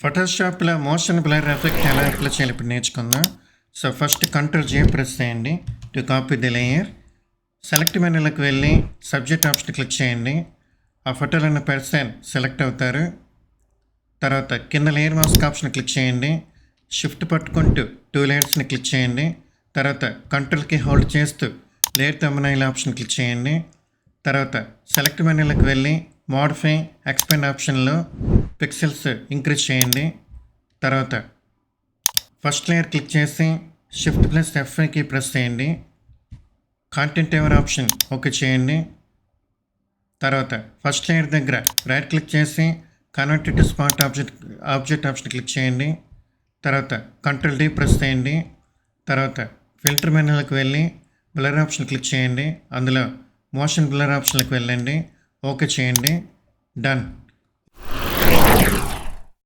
ఫోటోషాప్లో motion blur effect ఎలా apply చేయాలి ఇప్పుడు నేర్చుకుందాం. సో ఫస్ట్ Ctrl+J ప్రెస్ చేయండి to copy the layer. Select మెనూలోకి వెళ్ళి సబ్జెక్ట్ ఆప్షన్ క్లిక్ చేయండి. ఆ ఫోటోలో ఉన్న పర్సన్ సెలెక్ట్ అవుతారు. తర్వాత కింద లేయర్ మాస్క్ ఆప్షన్ క్లిక్ చేయండి. షిఫ్ట్ పట్టుకుంటూ 2 లేయర్స్ని క్లిక్ చేయండి. తర్వాత కంట్రోల్కి హోల్డ్ చేస్తూ లేయర్ థంబ్నెయిల్ ఆప్షన్ క్లిక్ చేయండి. తర్వాత సెలెక్ట్ మెనూలోకి వెళ్ళి మోడిఫై ఎక్స్పాండ్ ఆప్షన్లో పిక్సెల్స్ ఇంక్రీజ్ చేయండి. తర్వాత ఫస్ట్ లేయర్ క్లిక్ చేసి Shift+F5 కీ ప్రెస్ చేయండి. కాంటెంట్ ఎవర్ ఆప్షన్ ఓకే చేయండి. తర్వాత ఫస్ట్ లేయర్ దగ్గర రైట్ క్లిక్ చేసి convert to spot object option click చేయండి. తర్వాత Ctrl+D ప్రెస్ చేయండి. తర్వాత ఫిల్టర్ మెనూలోకి వెళ్ళి బ్లర్ ఆప్షన్ క్లిక్ చేయండి. అందులో మోషన్ బ్లర్ ఆప్షన్కి వెళ్ళండి. ఓకే చేయండి. డన్.